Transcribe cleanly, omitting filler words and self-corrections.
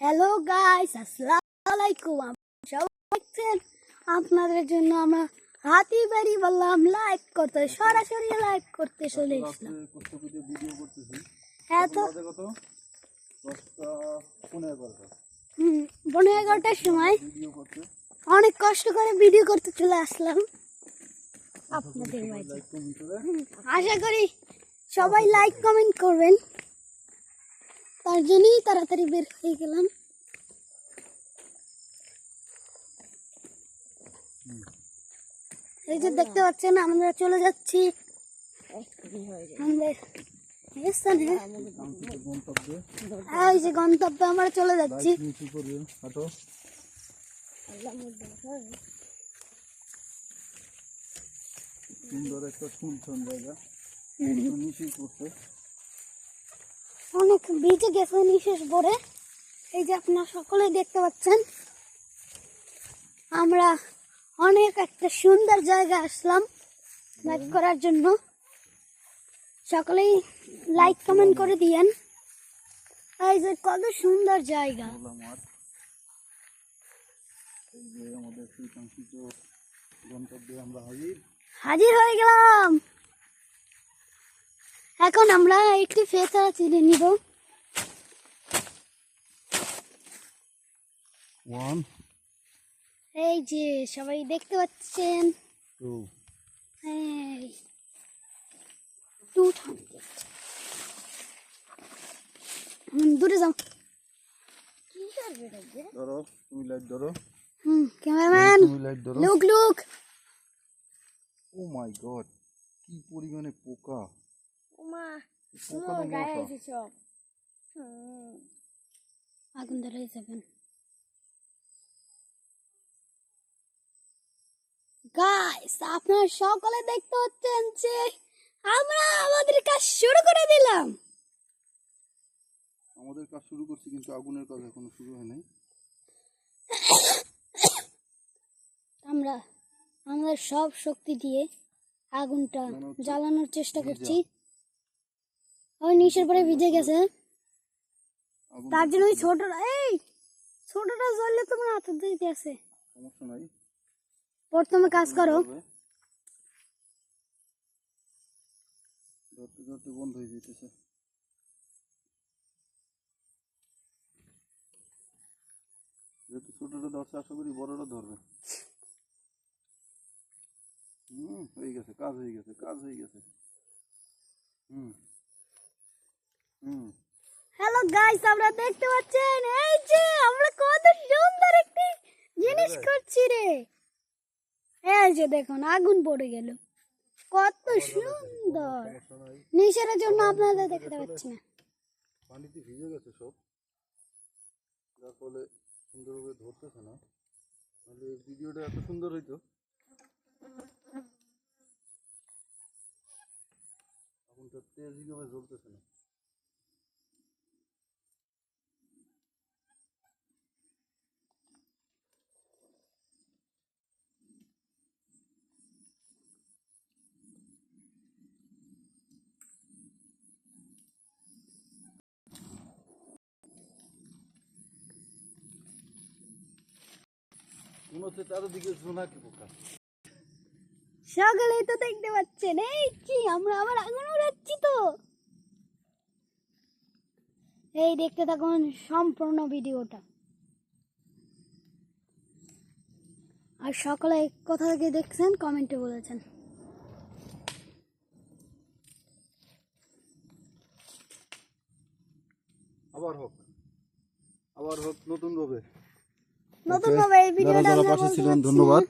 Hello guys, আসসালামু আলাইকুম। আপনাদের জন্য আমরা হাতি বাড়ি বললাম লাইভ করতে, সরাসরি লাইভ করতে চলে এসলাম। হ্যাঁ, তো 11:30টার সময় অনেক কষ্ট করে ভিডিও করতে চলে আসলাম আপনাদের মাঝে। আশা করি সবাই লাইক কমেন্ট করবেন, তার জন্যই তাড়াতাড়ি বের হয়ে গেলাম। এই যে দেখতে পাচ্ছেন, আমরা চলে যাচ্ছি আমাদের স্থানে। এই যে গন্তব্যে আমরা চলে যাচ্ছি। অনেক ভিজে গেছে নিঃশ্বাস ভরে। এই যে আপনারা সকলেই দেখতে পাচ্ছেন, আমরা অনেক একটা সুন্দর জায়গায় আসলাম লাইক করার জন্য। সকলেই লাইক কমেন্ট করে দিয়েন। এই যে কত সুন্দর জায়গা। হাজির হয়ে গেলাম। এখন আমরা একটি ফেতা চিনে নিব। এই যে সবাই দেখতে পাচ্ছেন, দূরে যাও। Cameraman look look. Oh my god, কি পরিমাণে পোকা। আগুন ধরে যাবেন গাইস। আপনারা সকলে দেখতে পাচ্ছেন যে আমরা আমাদের কাজ শুরু করে দিলাম। আমাদের কাজ শুরু করছি, কিন্তু আগুনের কাজ এখনো শুরু হয় নাই। আমরা আমাদের সব শক্তি দিয়ে আগুনটা জ্বালানোর চেষ্টা করছি। ওই নিচের পরে ভিজে গেছে, তার জন্য ওই ছোটটা জ্বললে তোমার হাতে দিতে আছে। সমস্যা নাই, প্রথমে কাজ করো। ধরতে ধরতে বন্ধ হয়ে যেতেছে। যেহেতু ছোটটা ধরছে, আশা করি বড়টা ধরবে। হয়ে গেছে, কাজ হয়ে গেছে, কাজ হয়ে গেছে। হ্যালো গাইস, আমরা দেখতে পাচ্ছেন এই যে আমরা কত সুন্দর একটি জিনিস করছি রে। এই যে দেখুন, আগুন পড়ে গেল, কত সুন্দর। নিচের জন্য আপনাদের দেখতে পাচ্ছি না, পানিতে ভিজে গেছে সব, যার ফলে সুন্দরভাবে ধরতেছে না। তাহলে এই ভিডিওটা এত সুন্দর হইতো। আগুনটা তেজিভাবে জ্বলতেছে না। মনে হচ্ছে চারদিকে জোনাকি পোকা। সকলেই তো দেখতে পাচ্ছেন, এই কি আমরা আবার আগুন উড়াচ্ছি তো। এই দেখতে থাকুন সম্পূর্ণ ভিডিওটা। আর সকলে কোথা থেকে দেখছেন কমেন্টে বলেছেন। আবার হোক, আবার হোক নতুন ভাবে। এই ভিডিওটা যারা পাশে ছিলেন ধন্যবাদ।